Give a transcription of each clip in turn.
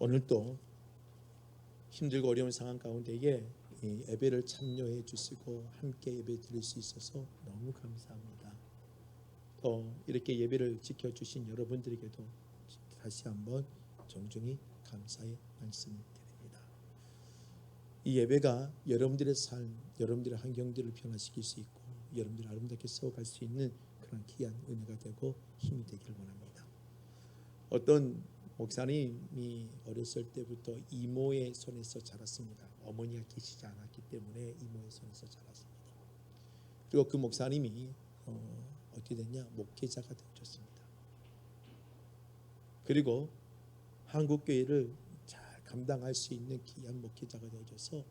오늘 또 힘들고 어려운 상황 가운데에 이 예배를 참여해 주시고 함께 예배 드릴 수 있어서 너무 감사합니다. 또 이렇게 예배를 지켜주신 여러분들에게도 다시 한번 정중히 감사의 말씀을 드립니다. 이 예배가 여러분들의 삶, 여러분들의 환경들을 변화시킬 수 있고 여러분들을 아름답게 세워갈 수 있는 그런 귀한 은혜가 되고 힘이 되기를 원합니다. 어떤 목사님이 어렸을 때부터 이모의 손에서 자랐습니다. 어머니가 계시지 않았기 때문에 이모의 손에서 자랐습니다. 그리고 그 목사님이 어떻게 됐냐? 목회자가 되어졌습니다. 그리고 한국교회를 잘 감당할 수 있는 귀한 목회자가 되어져서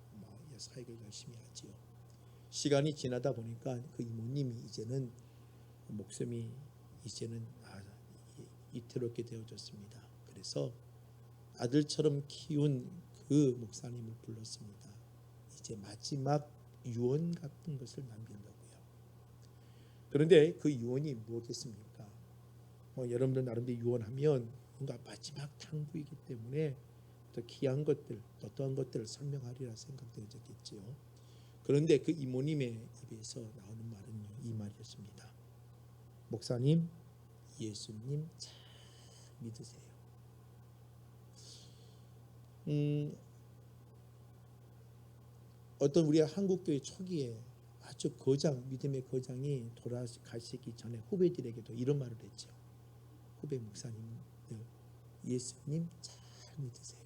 사역을 열심히 하지요. 시간이 지나다 보니까 그 이모님이 이제는 목숨이 이제는 이태롭게 되어졌습니다. 그래서 아들처럼 키운 그 목사님을 불렀습니다. 이제 마지막 유언 같은 것을 남기려고요. 그런데 그 유언이 무엇이겠습니까? 여러분들 나름대로 유언하면 뭔가 마지막 탕구이기 때문에 더 귀한 것들, 어떠한 것들을 설명하리라 생각되어졌겠지요. 그런데 그 이모님의 입에서 나오는 말은요, 이 말이었습니다. 목사님, 예수님 잘 믿으세요. 어떤 우리가 한국교회 초기에 아주 믿음의 거장이 돌아가시기 전에 후배들에게도 이런 말을 했죠. 후배 목사님들, 예수님 잘 믿으세요.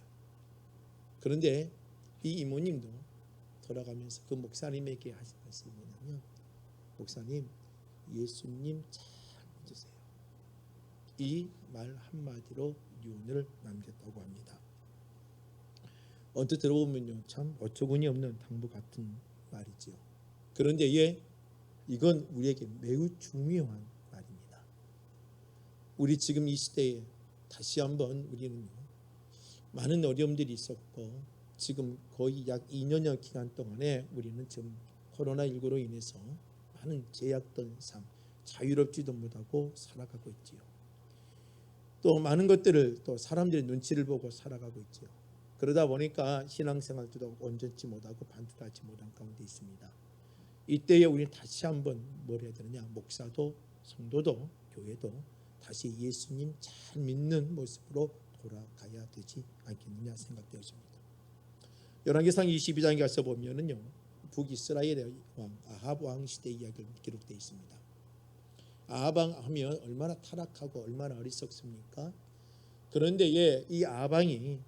그런데 이 이모님도 돌아가면서 그 목사님에게 하신 말씀이 뭐냐면, 목사님, 예수님 잘 믿으세요. 이 말 한마디로 유언을 남겼다고 합니다. 언뜻 들어보면요, 참 어처구니 없는 당부 같은 말이지요. 그런데 이건 우리에게 매우 중요한 말입니다. 우리 지금 이 시대에 다시 한번 우리는요, 많은 어려움들이 있었고 지금 거의 약 2년여 기간 동안에 우리는 지금 코로나19로 인해서 많은 제약된 삶, 자유롭지도 못하고 살아가고 있지요. 또 많은 것들을 또 사람들의 눈치를 보고 살아가고 있지요. 그러다 보니까 신앙생활도 온전치 못하고 반듯하지 못한 가운데 있습니다. 이때에 우리는 다시 한번 뭘 해야 되느냐? 목사도 성도도 교회도 다시 예수님 잘 믿는 모습으로 돌아가야 되지 않겠느냐 생각되어집니다. 열왕기상 22장에 가서 보면은요, 북이스라엘의 왕 아합 왕 시대 이야기가 기록되어 있습니다. 아합 왕 하면 얼마나 타락하고 얼마나 어리석습니까? 그런데 이 아합 왕이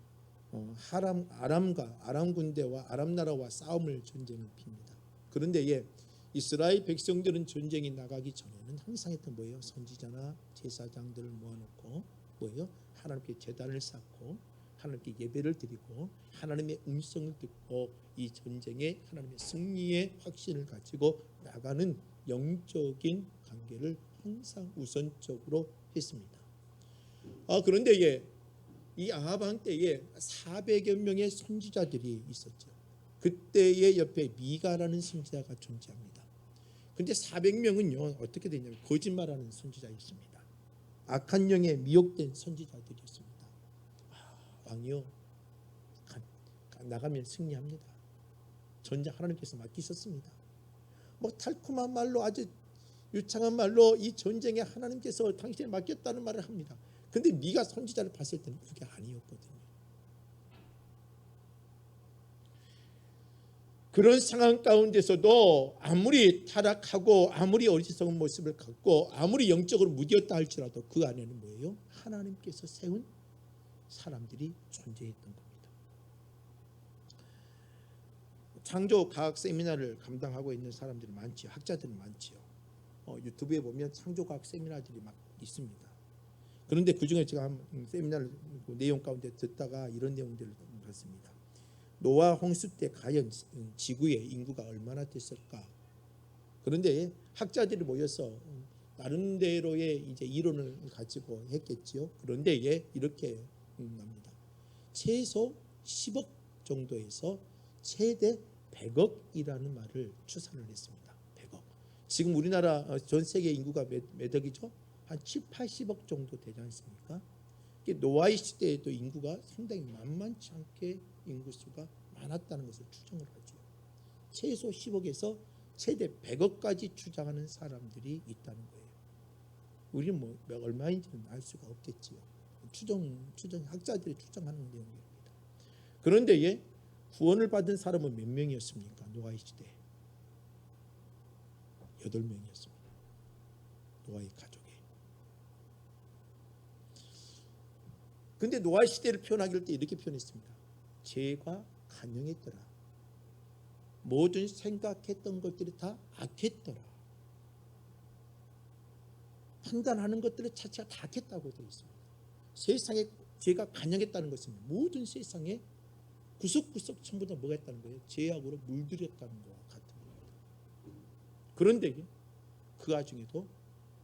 아람 군대와 아람 나라와 전쟁을 핍니다. 그런데 이스라엘 백성들은 전쟁이 나가기 전에는 항상 했던 뭐예요? 선지자나 제사장들을 모아놓고 뭐예요? 하나님께 제단을 쌓고 하나님께 예배를 드리고 하나님의 음성을 듣고 이 전쟁에 하나님의 승리의 확신을 가지고 나가는 영적인 관계를 항상 우선적으로 했습니다. 그런데 이 아합 왕 때에 400여 명의 선지자들이 있었죠. 그때의 옆에 미가라는 선지자가 존재합니다. 그런데 400명은요 어떻게 되냐면 거짓말하는 선지자였습니다. 악한 영에 미혹된 선지자들이었습니다. 왕이요, 나가면 승리합니다. 전쟁 하나님께서 맡기셨습니다. 달콤한 말로, 아주 유창한 말로 이 전쟁에 하나님께서 당신을 맡겼다는 말을 합니다. 근데 미가 선지자를 봤을 때는 그게 아니었거든요. 그런 상황 가운데서도 아무리 타락하고 아무리 어리석은 모습을 갖고 아무리 영적으로 무디었다 할지라도 그 안에는 뭐예요? 하나님께서 세운 사람들이 존재했던 겁니다. 창조 과학 세미나를 감당하고 있는 사람들이 많지요. 학자들이 많지요. 유튜브에 보면 창조 과학 세미나들이 막 있습니다. 그런데 그중에 제가 한 세미나를 내용 가운데 듣다가 이런 내용들을 봤습니다. 노아 홍수 때 과연 지구의 인구가 얼마나 됐을까? 그런데 학자들이 모여서 나름대로의 이제 이론을 가지고 했겠지요. 그런데 이렇게 납니다. 최소 10억 정도에서 최대 100억이라는 말을 추산을 했습니다. 100억. 지금 우리나라 전 세계 인구가 몇 억이죠? 한 7, 80억 정도 되지 않습니까? 노아의 시대에도 인구가 상당히 만만치 않게 인구수가 많았다는 것을 추정을 하죠. 최소 10억에서 최대 100억까지 추정하는 사람들이 있다는 거예요. 우리는 뭐 얼마인지는 알 수가 없겠지요. 추정 학자들이 추정하는 내용입니다. 그런데 구원을 받은 사람은 몇 명이었습니까? 노아의 시대 8명이었습니다. 노아의 가족에. 근데 노아의 시대를 표현하길 때 이렇게 표현했습니다. 죄가 간영했더라. 모든 생각했던 것들이 다 악했더라. 판단하는 것들의 자체가 다 악했다고 되어 있습니다. 세상에 죄가 간영했다는 것은 모든 세상에 구석구석 전부 다 뭐가 했다는 거예요? 죄악으로 물들였다는 것과 같은 겁니다. 그런데 그 와중에도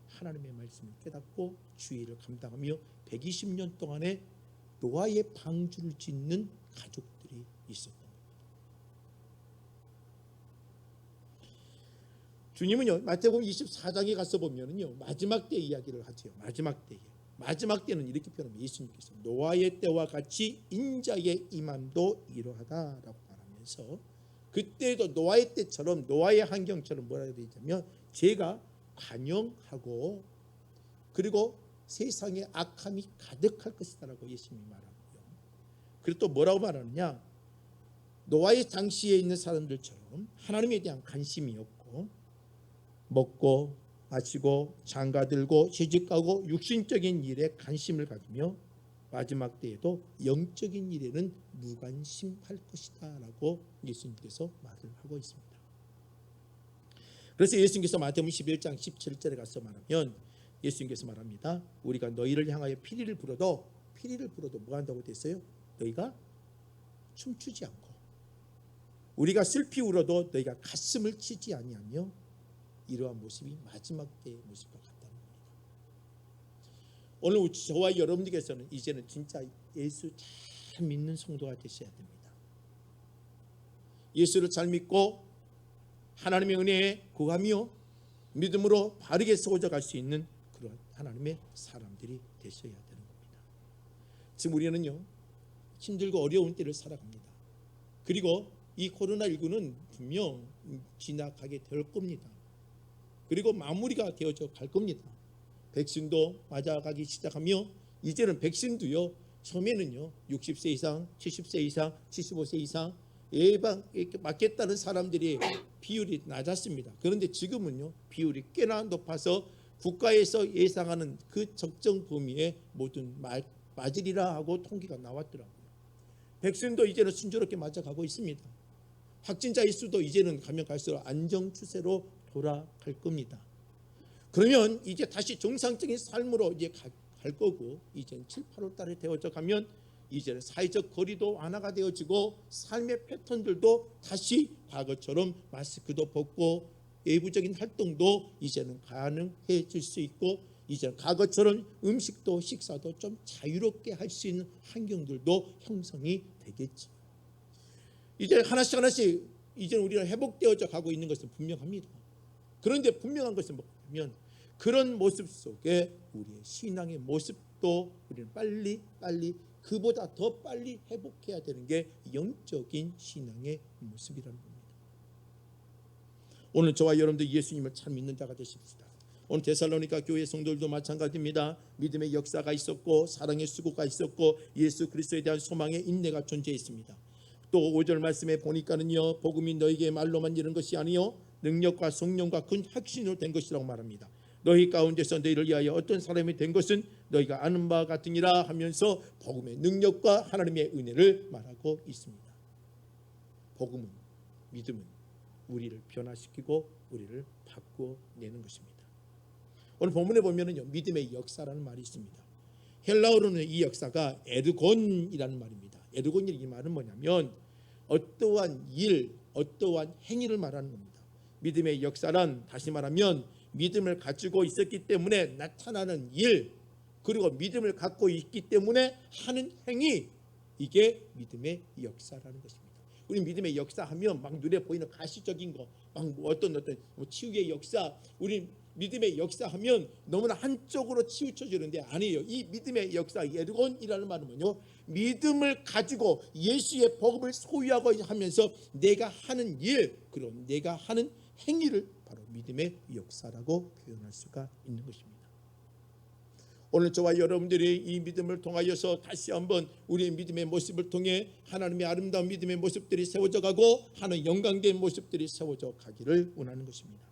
하나님의 말씀을 깨닫고 주의를 감당하며 120년 동안에 노아의 방주를 짓는 가족들이 있었던 겁니다. 주님은요, 마태복음 24장에 가서 보면은요, 마지막 때 이야기를 하죠. 마지막 때는 이렇게 표현합니다. 예수님께서 노아의 때와 같이 인자의 임함도 이러하다라고 말하면서, 그때도 노아의 때처럼 노아의 환경처럼 뭐라고 되어 있냐면 죄가 관영하고 그리고 세상에 악함이 가득할 것이다라고 예수님이 말하고요. 그리고 또 뭐라고 말하느냐, 노아의 당시에 있는 사람들처럼 하나님에 대한 관심이 없고 먹고 마시고 장가들고 시집가고 육신적인 일에 관심을 가지며 마지막 때에도 영적인 일에는 무관심할 것이다 라고 예수님께서 말을 하고 있습니다. 그래서 예수님께서 마태복음 11장 17절에 가서 말하면 예수님께서 말합니다. 우리가 너희를 향하여 피리를 불어도 뭐 한다고 됐어요? 너희가 춤추지 않고, 우리가 슬피 울어도 너희가 가슴을 치지 아니하며, 이러한 모습이 마지막 때의 모습과 같다는 겁니다. 오늘 저와 여러분들께서는 이제는 진짜 예수 잘 믿는 성도가 되셔야 됩니다. 예수를 잘 믿고 하나님의 은혜에 구하며 믿음으로 바르게 세워져 갈 수 있는 그런 하나님의 사람들이 되셔야 되는 겁니다. 지금 우리는요, 힘들고 어려운 때를 살아갑니다. 그리고 이 코로나19는 분명 지나가게 될 겁니다. 그리고 마무리가 되어져 갈 겁니다. 백신도 맞아가기 시작하며 이제는 백신도요, 처음에는요 60세 이상, 70세 이상, 75세 이상 예방 맞겠다는 사람들이 비율이 낮았습니다. 그런데 지금은요 비율이 꽤나 높아서 국가에서 예상하는 그 적정 범위에 모든 맞으리라 하고 통계가 나왔더라고요. 백신도 이제는 순조롭게 맞아가고 있습니다. 확진자의 수도 이제는 가면 갈수록 안정 추세로 돌아갈 겁니다. 그러면 이제 다시 정상적인 삶으로 이제 갈 거고, 이제 7, 8월 달에 되어져 가면 이제는 사회적 거리도 완화가 되어지고 삶의 패턴들도 다시 과거처럼 마스크도 벗고 외부적인 활동도 이제는 가능해질 수 있고, 이제 과거처럼 음식도 식사도 좀 자유롭게 할 수 있는 환경들도 형성이 되겠죠. 이제 하나씩 이제 우리가 회복되어져 가고 있는 것은 분명합니다. 그런데 분명한 것은 뭐냐면 그런 모습 속에 우리의 신앙의 모습도 우리는 빨리 그보다 더 빨리 회복해야 되는 게 영적인 신앙의 모습이라는 겁니다. 오늘 저와 여러분들 예수님을 참 믿는 자가 되십시다. 오늘 데살로니가 교회 성도들도 마찬가지입니다. 믿음의 역사가 있었고 사랑의 수고가 있었고 예수 그리스도에 대한 소망의 인내가 존재했습니다. 또 5절 말씀에 보니까는요, 복음이 너에게 말로만 이른 것이 아니요 능력과 성령과 큰 확신으로 된 것이라고 말합니다. 너희 가운데서 너희를 위하여 어떤 사람이 된 것은 너희가 아는 바와 같으니라 하면서 복음의 능력과 하나님의 은혜를 말하고 있습니다. 복음은, 믿음은 우리를 변화시키고 우리를 바꿔내는 것입니다. 오늘 본문에 보면은요, 믿음의 역사라는 말이 있습니다. 헬라어로는 이 역사가 에르곤이라는 말입니다. 에르곤이라는 말은 뭐냐면 어떠한 일, 어떠한 행위를 말하는 겁니다. 믿음의 역사란 다시 말하면 믿음을 가지고 있었기 때문에 나타나는 일, 그리고 믿음을 갖고 있기 때문에 하는 행위, 이게 믿음의 역사라는 것입니다. 우리 믿음의 역사하면 막 눈에 보이는 가시적인 거, 막 어떤 치유의 역사, 우리 믿음의 역사하면 너무나 한쪽으로 치우쳐지는데 아니에요. 이 믿음의 역사, 예르곤이라는 말은요, 믿음을 가지고 예수의 복음을 소유하고 하면서 내가 하는 일, 그리고 내가 하는 행위를 바로 믿음의 역사라고 표현할 수가 있는 것입니다. 오늘 저와 여러분들이 이 믿음을 통하여서 다시 한번 우리의 믿음의 모습을 통해 하나님의 아름다운 믿음의 모습들이 세워져 가고 하는 영광된 모습들이 세워져 가기를 원하는 것입니다.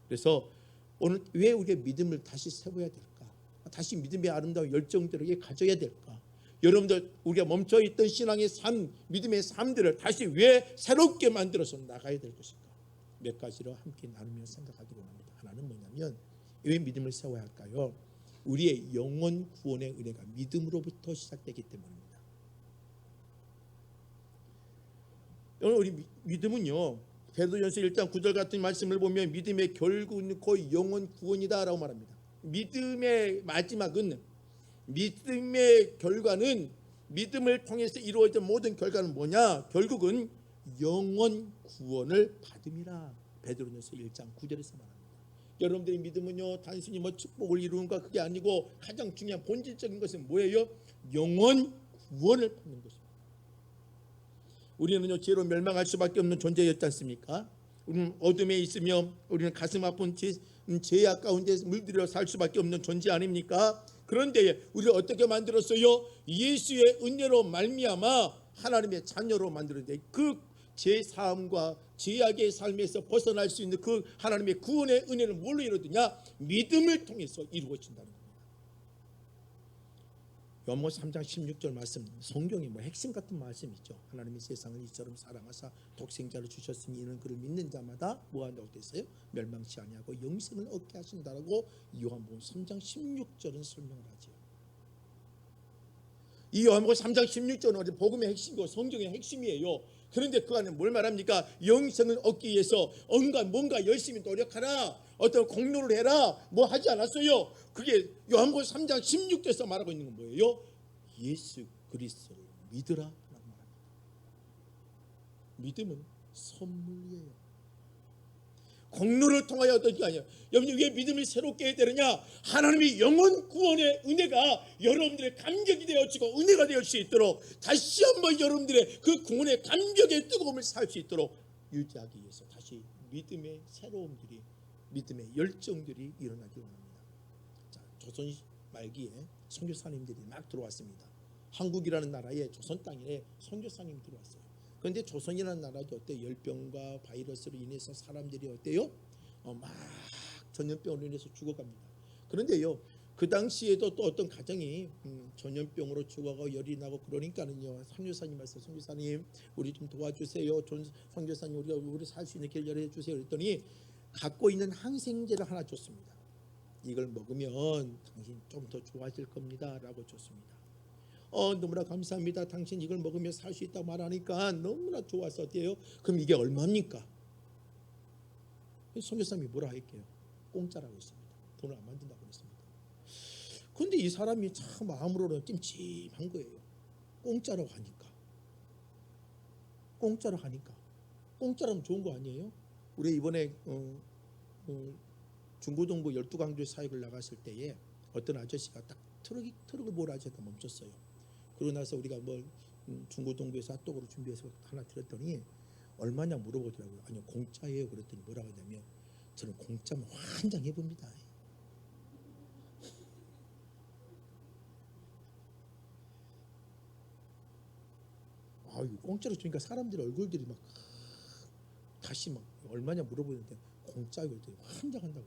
그래서 오늘 왜 우리의 믿음을 다시 세워야 될까? 다시 믿음의 아름다운 열정들에게 가져야 될까? 여러분들, 우리가 멈춰있던 신앙의 삶, 믿음의 삶들을 다시 왜 새롭게 만들어서 나가야 될 것인가? 몇 가지로 함께 나누며 생각하기로 합니다. 하나는 뭐냐면, 왜 믿음을 세워야 할까요? 우리의 영혼 구원의 은혜가 믿음으로부터 시작되기 때문입니다. 오늘 우리 믿음은요, 베드로전서 1장 9절 같은 말씀을 보면 믿음의 결국은 곧 영혼 구원이다 라고 말합니다. 믿음의 마지막은, 믿음의 결과는, 믿음을 통해서 이루어진 모든 결과는 뭐냐? 결국은 영혼 구원을 받음이라. 베드로전서 1장 9절에서 말합니다. 여러분들의 믿음은요, 단순히 축복을 이루는 것, 그게 아니고 가장 중요한 본질적인 것은 뭐예요? 영혼 구원을 받는 것입니다. 우리는요, 죄로 멸망할 수밖에 없는 존재였지 않습니까? 우리는 어둠에 있으며 우리는 가슴 아픈 죄악 가운데 물들여 살 수밖에 없는 존재 아닙니까? 그런데 우리를 어떻게 만들었어요? 예수의 은혜로 말미암아 하나님의 자녀로 만들었는데, 그 죄사함과 죄악의 삶에서 벗어날 수 있는 그 하나님의 구원의 은혜는 뭘로 이루어지냐? 믿음을 통해서 이루어진다는 겁니다. 요한복음 3장 16절 말씀, 성경의 핵심 같은 말씀이죠. 하나님이 세상을 이처럼 사랑하사 독생자를 주셨으니 이는 그를 믿는 자마다 뭐한다고 되어 있어요? 멸망치 아니하고 영생을 얻게 하신다라고 요한복음 3장 16절은 설명을 하죠. 이 요한복음 3장 16절은 복음의 핵심이고 성경의 핵심이에요. 그런데 그 안에 뭘 말합니까? 영생을 얻기 위해서 뭔가 열심히 노력하라, 어떤 공로를 해라, 뭐 하지 않았어요. 그게 요한복음 3장 16절에서 말하고 있는 건 뭐예요? 예수 그리스도를 믿으라 라고 말합니다. 믿음은 선물이에요. 공로를 통하여 얻는 게 아니에요. 여러분이 왜 믿음을 새롭게 해야 되느냐? 하나님이 영혼 구원의 은혜가 여러분들의 감격이 되어지고 은혜가 될 수 있도록, 다시 한번 여러분들의 그 구원의 감격의 뜨거움을 살 수 있도록 유지하기 위해서 다시 믿음의 새로움들이, 믿음의 열정들이 일어나기 원합니다. 자, 조선 말기에 선교사님들이 막 들어왔습니다. 한국이라는 나라에, 조선 땅에 선교사님이 들어왔어요. 그런데 조선이라는 나라도 어때요? 열병과 바이러스로 인해서 사람들이 어때요? 막 전염병으로 인해서 죽어갑니다. 그런데요, 그 당시에도 또 어떤 가정이 전염병으로 죽어가고 열이 나고 그러니까는요, 선교사님 말씀, 선교사님 우리 좀 도와주세요. 선교사님 우리 살 수 있는 길 열어해 주세요. 그랬더니 갖고 있는 항생제를 하나 줬습니다. 이걸 먹으면 당신 좀 더 좋아질 겁니다 라고 줬습니다. 너무나 감사합니다. 당신 이걸 먹으면 살 수 있다고 말하니까 너무나 좋아서 어때요? 그럼 이게 얼마입니까? 선교사님이 뭐라 할게요? 공짜라고 했습니다. 돈을 안 만든다고 했습니다. 그런데 이 사람이 참 마음으로는 찜찜한 거예요. 공짜라고 하니까. 공짜라면 좋은 거 아니에요? 우리 이번에 중고등부 12강조 사역을 나갔을 때에 어떤 아저씨가 딱 트럭을 몰아주다 멈췄어요. 그러고 나서 우리가 중고등부에서 핫도그를 준비해서 하나 드렸더니 얼마냐 물어보더라고요. 아니요, 공짜예요. 그랬더니 뭐라고 하냐면, 저는 공짜면 환장해봅니다. 이거 공짜로 주니까 사람들의 얼굴들이 막 다시 막 얼마냐 물어보는데 공짜예요. 그랬더니 환장한다고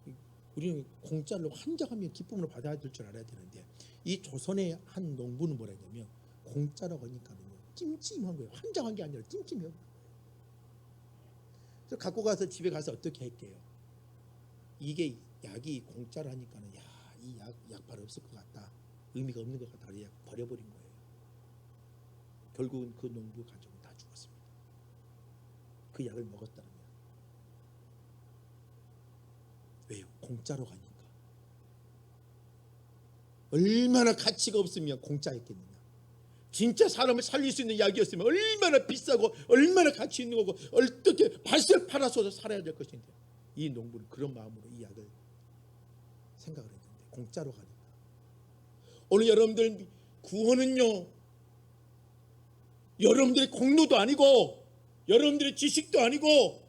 그래요. 우리는 공짜로 환장하며 기쁨으로 받아야 될 줄 알아야 되는데, 이 조선의 한 농부는 뭐라 했냐면 공짜라고 하니까는요 찜찜한 거예요. 환장한 게 아니라 찜찜해요. 그래서 갖고 가서 집에 가서 어떻게 할게요? 이게 약이 공짜로 하니까는 이 약발 없을 것 같다, 의미가 없는 것 같다, 그래서 버려버린 거예요. 결국은 그 농부 가족은 다 죽었습니다. 그 약을 먹었다는 거예요. 왜요? 공짜로 가니까. 얼마나 가치가 없으면 공짜였겠느냐. 진짜 사람을 살릴 수 있는 약이었으면 얼마나 비싸고 얼마나 가치 있는 거고 어떻게 밭을 팔아서도 살아야 될 것인데 이 농부는 그런 마음으로 이 약을 생각을 했는데 공짜로 가니까. 오늘 여러분들 구원은요, 여러분들의 공로도 아니고 여러분들의 지식도 아니고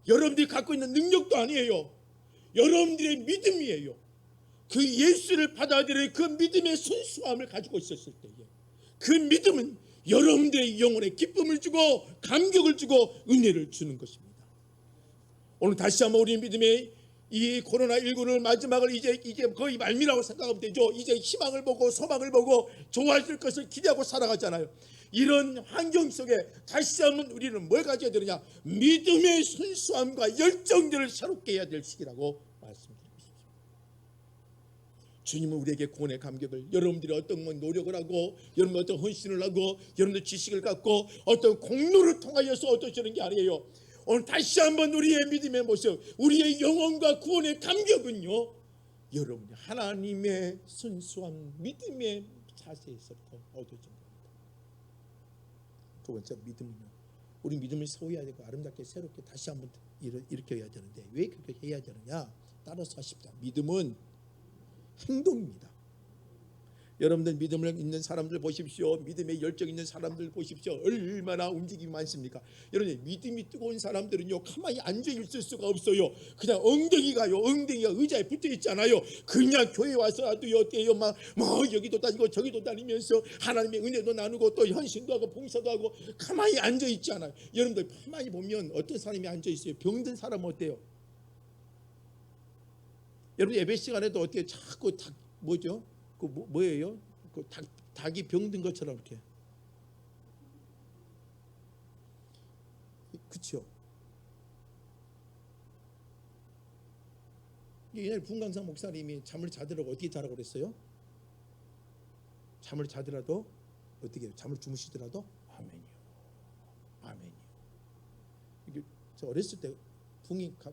여러분들이 갖고 있는 능력도 아니에요. 여러분들의 믿음이에요. 그 예수를 받아들일 그 믿음의 순수함을 가지고 있었을 때에 그 믿음은 여러분들의 영혼에 기쁨을 주고 감격을 주고 은혜를 주는 것입니다. 오늘 다시 한번 우리 믿음의 이 코로나19를 마지막을 이제 거의 말미라고 생각하면 되죠. 이제 희망을 보고 소망을 보고 좋아질 것을 기대하고 살아가잖아요. 이런 환경 속에 다시 한번 우리는 뭘 가져야 되느냐? 믿음의 순수함과 열정들을 새롭게 해야 될 시기라고 말씀드리고 싶습니다. 주님은 우리에게 구원의 감격을, 여러분들이 어떤 노력을 하고 여러분들 어떤 헌신을 하고 여러분들 지식을 갖고 어떤 공로를 통하여서 어떠시는 게 아니에요. 오늘 다시 한번 우리의 믿음의 모습, 우리의 영혼과 구원의 감격은요, 여러분이 하나님의 순수한 믿음의 자세에서부터 얻어진 겁니다. 두 번째, 믿음은요, 우리 믿음을 세워야 되고 아름답게 새롭게 다시 한번 일으켜야 되는데 왜 그렇게 해야 되느냐? 따라서 하십시다. 믿음은 행동입니다. 여러분들 믿음을 있는 사람들 보십시오. 믿음의 열정 있는 사람들 보십시오. 얼마나 움직임이 많습니까? 여러분, 믿음이 뜨거운 사람들은요, 가만히 앉아 있을 수가 없어요. 그냥 엉덩이가 의자에 붙어 있잖아요. 그냥 교회 와서라도 어때요? 막 여기도 다니고 저기도 다니면서 하나님의 은혜도 나누고 또 헌신도 하고 봉사도 하고 가만히 앉아 있지 않아요. 여러분들 가만히 보면 어떤 사람이 앉아 있어요? 병든 사람은 어때요? 여러분 예배 시간에도 어떻게 자꾸 뭐죠? 그 뭐예요? 그 닭이 병든 것처럼 이렇게, 그렇죠? 옛날 분강상 목사님이 잠을 자더라도 어떻게 자라고 그랬어요? 잠을 자더라도 어떻게 해요? 잠을 주무시더라도 아멘이요, 아멘이요. 이게 저 어렸을 때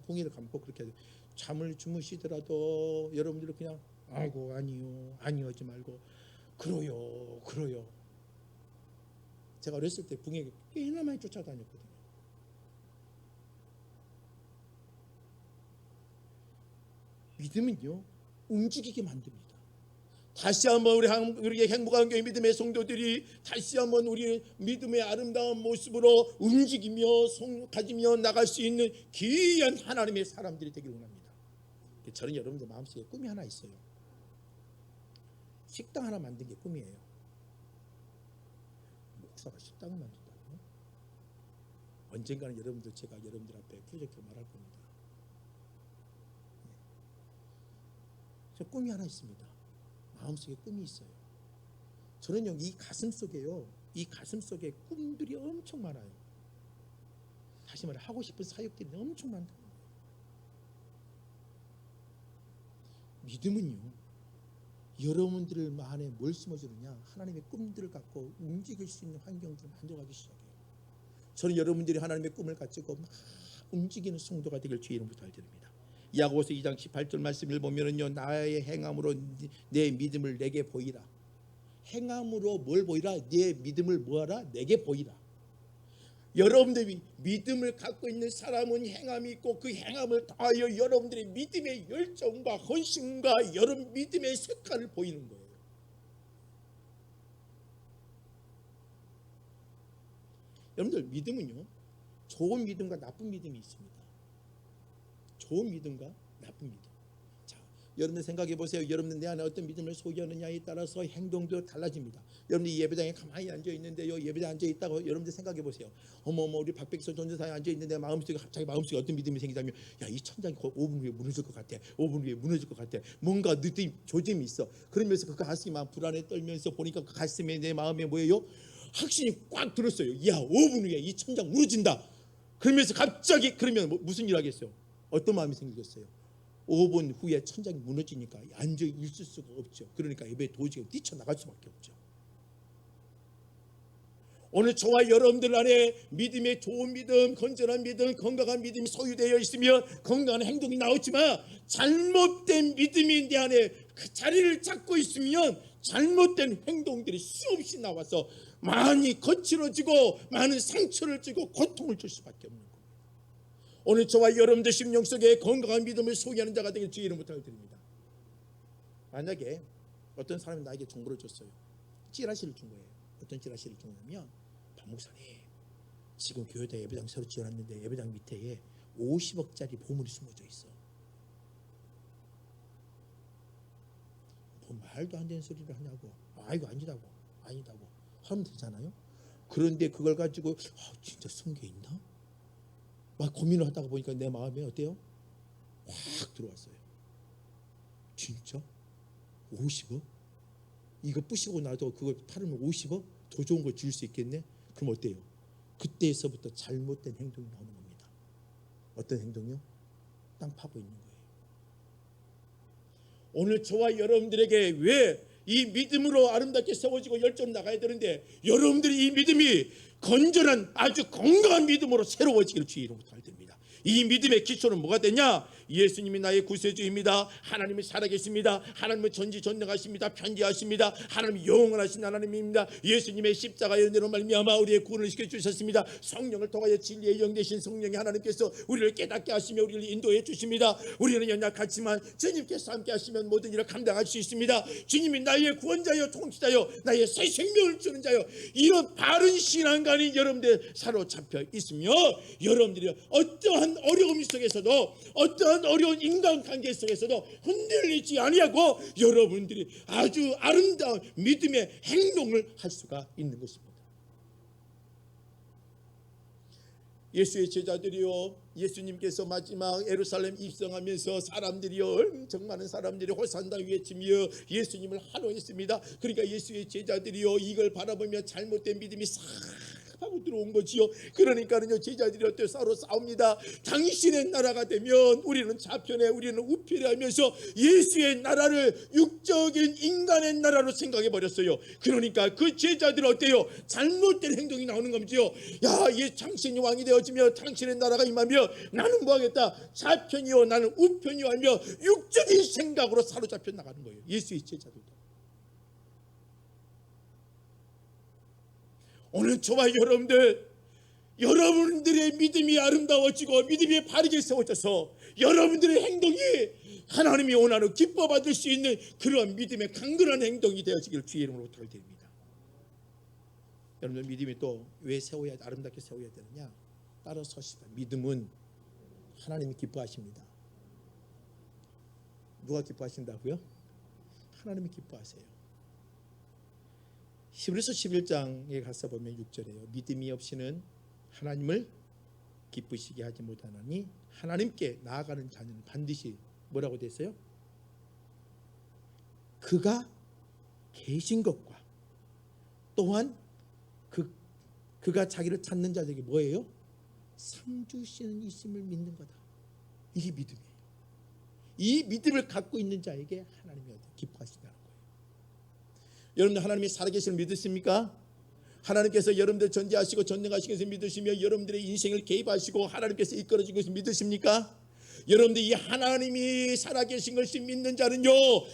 붕이를 감고 그렇게 해요. 잠을 주무시더라도 여러분들은 그냥 아이고 아니요 하지 말고 그러요. 제가 어렸을 때 붕에 꽤나 많이 쫓아다녔거든요. 믿음은요, 움직이게 만듭니다. 다시 한번 우리의 행복한 교회 믿음의 성도들이 다시 한번 우리 믿음의 아름다운 모습으로 움직이며 가지며 나갈 수 있는 귀한 하나님의 사람들이 되기를 원합니다. 저는 여러분들 마음속에 꿈이 하나 있어요. 식당 하나 만든 게 꿈이에요. 목사가 식당을 만든다고요? 언젠가는 제가 여러분들 앞에 프로젝트를 말할 겁니다. 저 꿈이 하나 있습니다. 마음속에 꿈이 있어요. 저는요, 이 가슴 속에 꿈들이 엄청 많아요. 다시 말해 하고 싶은 사역들이 엄청 많다. 믿음은요, 여러분들 안에 뭘 심어주느냐? 하나님의 꿈들을 갖고 움직일 수 있는 환경들을 만들어가기 시작해요. 저는 여러분들이 하나님의 꿈을 가지고 막 움직이는 성도가 되길 주의 이름으로 달드립니다. 야고보서 2장 18절 말씀을 보면은요, 나의 행함으로 내 믿음을 내게 보이라. 행함으로 뭘 보이라? 내 믿음을 뭐하라? 내게 보이라. 여러분들이 믿음을 갖고 있는 사람은 행함이 있고 그 행함을 통하여 여러분들의 믿음의 열정과 헌신과 여러분 믿음의 색깔을 보이는 거예요. 여러분들 믿음은요, 좋은 믿음과 나쁜 믿음이 있습니다. 좋은 믿음과 나쁜 믿음. 자, 여러분들 생각해 보세요. 여러분들 내 안에 어떤 믿음을 소유하느냐에 따라서 행동도 달라집니다. 여러분들 예배당에 가만히 앉아 있는데요, 예배당에 앉아 있다고 여러분들 생각해 보세요. 어머 우리 박백선 전도사에 앉아 있는데 갑자기 마음속에 어떤 믿음이 생기자면, 야, 이 천장이 5분 후에 무너질 것 같아. 5분 후에 무너질 것 같아. 뭔가 느낌 조짐이 있어. 그러면서 그 가슴이 막 불안에 떨면서 보니까 그 가슴에 내 마음에 뭐예요? 확신이 꽉 들었어요. 야, 5분 후에 이 천장 무너진다. 그러면서 갑자기, 그러면 무슨 일 하겠어요? 어떤 마음이 생기겠어요? 5분 후에 천장이 무너지니까 앉아 있을 수가 없죠. 그러니까 예배 도저히 뛰쳐나갈 수밖에 없죠. 오늘 저와 여러분들 안에 믿음의 좋은 믿음, 건전한 믿음, 건강한 믿음이 소유되어 있으면 건강한 행동이 나오지만, 잘못된 믿음이 내 안에 그 자리를 잡고 있으면 잘못된 행동들이 수없이 나와서 많이 거칠어지고 많은 상처를 주고 고통을 줄 수밖에 없는 겁니다. 오늘 저와 여러분들 심령 속에 건강한 믿음을 소유하는 자가 되길 주의 이름 부탁을 드립니다. 만약에 어떤 사람이 나에게 정보를 줬어요. 찌라시를 준 거예요. 어떤 찌라시를 줬냐면, 박 목사님, 지금 교회에다 예배당 새로 지어놨는데 예배당 밑에 50억짜리 보물이 숨어져 있어. 뭐 말도 안 되는 소리를 하냐고. 이거 아니다고 하면 되잖아요. 그런데 그걸 가지고 진짜 숨은 게 있나? 막 고민을 하다가 보니까 내 마음에 어때요? 확 들어왔어요. 진짜? 50억? 이거 부시고 나도 그걸 팔으면 50억? 더 좋은 걸 줄 수 있겠네? 그럼 어때요? 그때에서부터 잘못된 행동이 나오는 겁니다. 어떤 행동이요? 땅 파고 있는 거예요. 오늘 저와 여러분들에게 왜 이 믿음으로 아름답게 세워지고 열정 나가야 되는데, 여러분들이 이 믿음이 건전한 아주 건강한 믿음으로 새로워지기를 주의 이름으로 부탁드립니다. 이 믿음의 기초는 뭐가 되냐? 예수님이 나의 구세주입니다. 하나님이 살아계십니다. 하나님은 전지전능하십니다. 편지하십니다. 하나님이 영원하신 하나님입니다. 예수님의 십자가의 은혜로 말미암아 우리의 구원을 시켜주셨습니다. 성령을 통하여 진리의 영 되신 성령이 하나님께서 우리를 깨닫게 하시며 우리를 인도해 주십니다. 우리는 연약하지만 주님께서 함께 하시면 모든 일을 감당할 수 있습니다. 주님이 나의 구원자여 통치자여 나의 새 생명을 주는 자여, 이런 바른 신앙관이 여러분들 사로잡혀 있으며, 여러분들이 어떠한 어려움 속에서도 어떠한 어려운 인간관계 속에서도 흔들리지 아니하고 여러분들이 아주 아름다운 믿음의 행동을 할 수가 있는 것입니다. 예수의 제자들이요, 예수님께서 마지막 예루살렘 입성하면서 사람들이요, 엄청 많은 사람들이 호산나 외치며 예수님을 환호했습니다. 그러니까 예수의 제자들이요, 이걸 바라보며 잘못된 믿음이 싹 하고 들어온 거지요. 그러니까는요, 제자들이 어때 서로 싸웁니다. 당신의 나라가 되면 우리는 좌편에 우리는 우편에 하면서 예수의 나라를 육적인 인간의 나라로 생각해 버렸어요. 그러니까 그 제자들 어때요? 잘못된 행동이 나오는 거지요. 야, 당신이 왕이 되어지며 당신의 나라가 임하며 나는 뭐 하겠다, 좌편이요 나는 우편이요 하며 육적인 생각으로 사로잡혀 나가는 거예요. 예수의 제자들도. 오늘 저와 여러분들의 믿음이 아름다워지고 믿음이 바르게 세워져서 여러분들의 행동이 하나님이 원하는 기뻐 받을 수 있는 그런 믿음의 강건한 행동이 되어지기를 주의 이름으로 부탁드립니다. 여러분들 믿음이 또 왜 아름답게 세워야 되느냐? 따라서시다. 믿음은 하나님이 기뻐하십니다. 누가 기뻐하신다고요? 하나님이 기뻐하세요. 히브리서 11장에 가서 보면 6절에요. 믿음이 없이는 하나님을 기쁘시게 하지 못하나니 하나님께 나아가는 자는 반드시 뭐라고 됐어요? 그가 계신 것과 또한 그가 자기를 찾는 자들에게 뭐예요? 상 주시는 이심을 믿는 거다. 이게 믿음이에요. 이 믿음을 갖고 있는 자에게 하나님이 기뻐하신다는 거예요. 여러분들 하나님이 살아계심을 믿으십니까? 하나님께서 여러분들 전지하시고 전능하신 것을 믿으시며 여러분들의 인생을 개입하시고 하나님께서 이끌어준 것을 믿으십니까? 여러분들 이 하나님이 살아계신 것을 믿는 자는요,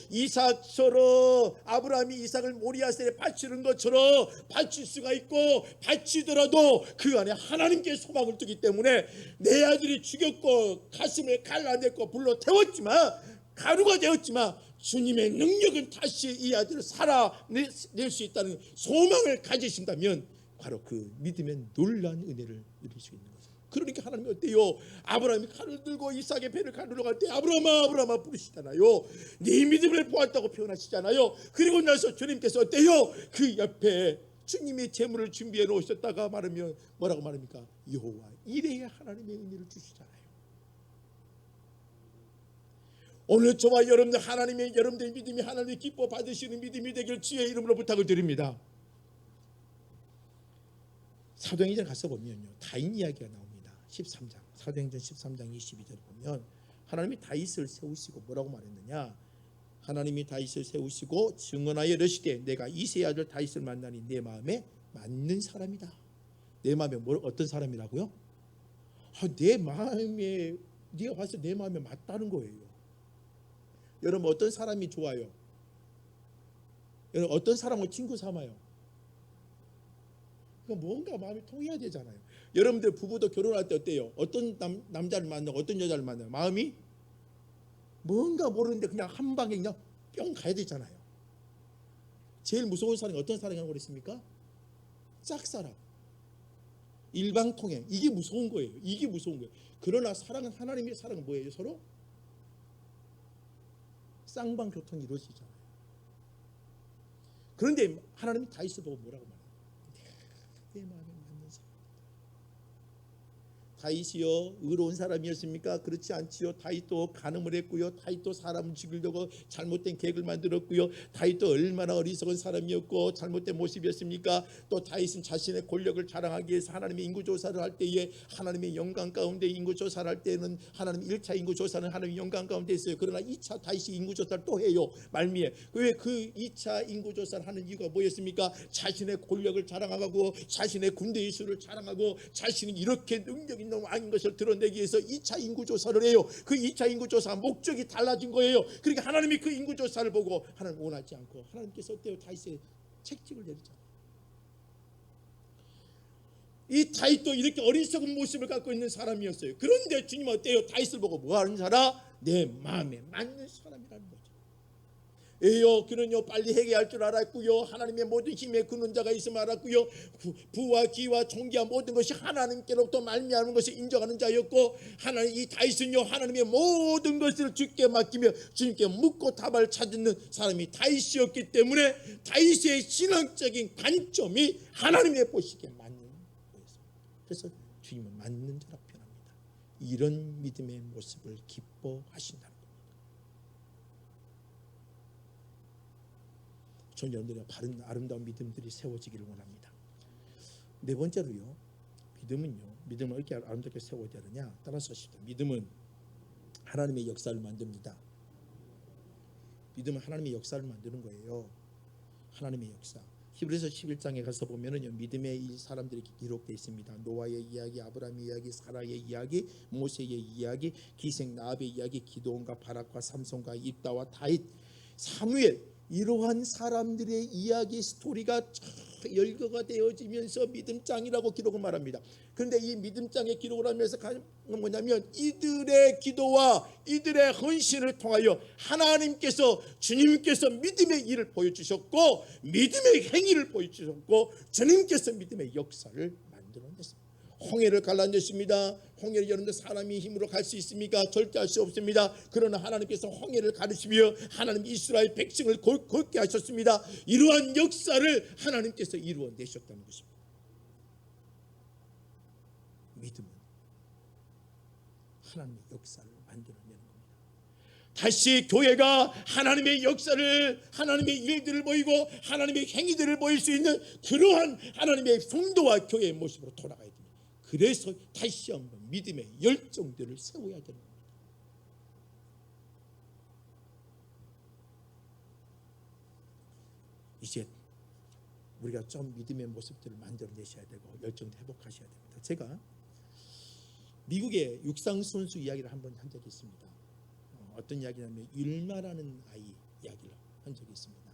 이삭처럼 아브라함이 이삭을 모리아산에 바치는 것처럼 바칠 수가 있고, 바치더라도 그 안에 하나님께 소망을 두기 때문에 내 아들이 죽였고 가슴을 갈라냈고 불로 태웠지만, 가루가 되었지만 주님의 능력은 다시 이 아들을 살아낼 수 있다는 소망을 가지신다면 바로 그 믿음의 놀라운 은혜를 누릴 수 있는 거죠. 그러니까 하나님이 어때요? 아브라함이 칼을 들고 이삭의 배를 가르러 갈 때 아브라함아 아브라함아 부르시잖아요. 네 믿음을 보았다고 표현하시잖아요. 그리고 나서 주님께서 어때요? 그 옆에 주님이 재물을 준비해 놓으셨다가 말하면 뭐라고 말합니까? 여호와 이레의 하나님의 은혜를 주시잖아요. 오늘 저와 여러분들의 믿음이 하나님의 기뻐 받으시는 믿음이 되길 주의 이름으로 부탁을 드립니다. 사도행전 가서 보면요, 다윗 이야기가 나옵니다. 13장 사도행전 13장 22절에 보면 하나님이 다윗을 세우시고 뭐라고 말했느냐? 하나님이 다윗을 세우시고 증언하여 이르시되 내가 이새의 아들 다윗을 만나니 내 마음에 맞는 사람이다. 내 마음에 어떤 사람이라고요? 내 마음에, 네가 봤을 때 내 마음에 맞다는 거예요. 여러분 어떤 사람이 좋아요? 여러분 어떤 사람을 친구 삼아요? 뭔가 마음이 통해야 되잖아요. 여러분들 부부도 결혼할 때 어때요? 어떤 남자를 만나고 어떤 여자를 만나요? 마음이 뭔가 모르는데 그냥 한 방에 그냥 뿅 가야 되잖아요. 제일 무서운 사람이 어떤 사랑이라고 그랬습니까? 짝사랑, 일방통행. 이게 무서운 거예요. 이게 무서운 거예요. 그러나 사랑은, 하나님의 사랑은 뭐예요? 서로 쌍방교통이 이루어지잖아요. 그런데 하나님이 다윗을 보고 뭐라고 말해요? 내 마음에 맞는 사람. 다윗이요 의로운 사람이었습니까? 그렇지 않지요. 다윗도 간음을 했고요. 다윗도 사람을 죽이려고 잘못된 계획을 만들었고요. 다윗도 얼마나 어리석은 사람이었고 잘못된 모습이었습니까? 또 다윗은 자신의 권력을 자랑하기 위해서 하나님의 인구조사를 할 때에 하나님의 영광 가운데 인구조사를 할 때는 하나님 1차 인구조사는 하나님의 영광 가운데 있어요. 그러나 2차 다윗이 인구조사를 또 해요. 말미에. 왜 그 2차 인구조사를 하는 이유가 뭐였습니까? 자신의 권력을 자랑하고 자신의 군대의 수를 자랑하고 자신이 이렇게 능력 있는 왕인 것을 드러내기 위해서 2차 인구조사를 해요. 그 2차 인구조사 목적이 달라진 거예요. 그러니까 하나님이 그 인구조사를 보고 하나님 원하지 않고 하나님께서 어때요? 다윗의 책찍을 내리잖아요. 이 다윗도 이렇게 어리석은 모습을 갖고 있는 사람이었어요. 그런데 주님은 어때요? 다윗을 보고 뭐 하는 사람? 내 마음에 맞는 사람이라는 거죠. 에요 그는요 빨리 회개할 줄 알았고요. 하나님의 모든 힘에 굳는 자가 있음을 알았고요. 부와 기와 존귀와 모든 것이 하나님께로부터 말미암은 것을 인정하는 자였고, 하나님 이 다윗은요 하나님의 모든 것을 주께 맡기며 주님께 묻고 답을 찾는 사람이 다윗이었기 때문에 다윗의 신앙적인 관점이 하나님의 보시기에 맞는 거였습니다. 그래서 주님은 맞는 자라고 표현합니다. 이런 믿음의 모습을 기뻐하신다는 겁니다. 전 여러분들의 바른 아름다운 믿음들이 세워지기를 원합니다. 네 번째로요, 믿음을 어떻게 아름답게 세워야 되느냐? 따라서 하십시오. 믿음은 하나님의 역사를 만듭니다. 믿음은 하나님의 역사를 만드는 거예요. 하나님의 역사. 히브리서 11장에 가서 보면은요, 믿음의 이 사람들이 기록되어 있습니다. 노아의 이야기, 아브라함의 이야기, 사라의 이야기, 모세의 이야기, 기생 나압의 이야기, 기도온과 바락과 삼손과 입다와 다윗, 사무엘, 이러한 사람들의 이야기 스토리가 열거가 되어지면서 믿음장이라고 기록을 말합니다. 그런데 이 믿음장에 기록을 하면서 뭐냐면 이들의 기도와 이들의 헌신을 통하여 하나님께서, 주님께서 믿음의 일을 보여주셨고 믿음의 행위를 보여주셨고 주님께서 믿음의 역사를 만들어냈습니다. 홍해를 갈라냈습니다. 홍해를 여러분들 사람이 힘으로 갈 수 있습니까? 절대 할 수 없습니다. 그러나 하나님께서 홍해를 가르치며 하나님 이스라엘 백성을 걷게 하셨습니다. 이러한 역사를 하나님께서 이루어내셨다는 것입니다. 믿음은 하나님의 역사를 만들어내는 겁니다. 다시 교회가 하나님의 역사를, 하나님의 일들을 보이고 하나님의 행위들을 보일 수 있는 그러한 하나님의 성도와 교회의 모습으로 돌아가야 됩니다. 그래서 다시 한번 믿음의 열정들을 세워야 되는 겁니다. 이제 우리가 좀 믿음의 모습들을 만들어내셔야 되고 열정도 회복하셔야 됩니다. 제가 미국의 육상 선수 이야기를 한번 한 적이 있습니다. 어떤 이야기냐면 일마라는 아이 이야기를 한 적이 있습니다.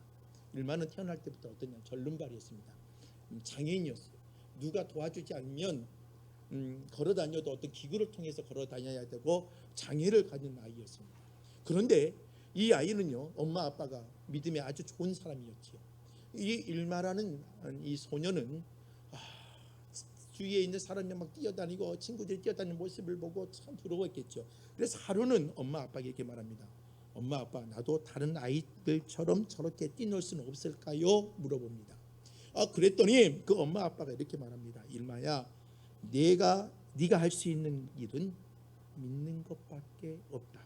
일마는 태어날 때부터 어떤 절름발이었습니다. 장애인이었어요. 누가 도와주지 않으면 걸어 다녀도 어떤 기구를 통해서 걸어 다녀야 되고 장애를 가진 아이였습니다. 그런데 이 아이는요, 엄마 아빠가 믿음에 아주 좋은 사람이었지요. 이 일마라는 이 소녀는 주위에 있는 사람이 막 뛰어다니고 친구들이 뛰어다니는 모습을 보고 참 부러웠겠죠. 그래서 하루는 엄마 아빠에게 이렇게 말합니다. 엄마 아빠, 나도 다른 아이들처럼 저렇게 뛰놀 수는 없을까요? 물어봅니다. 그랬더니 그 엄마 아빠가 이렇게 말합니다. 일마야, 네가 할 수 있는 일은 믿는 것밖에 없다.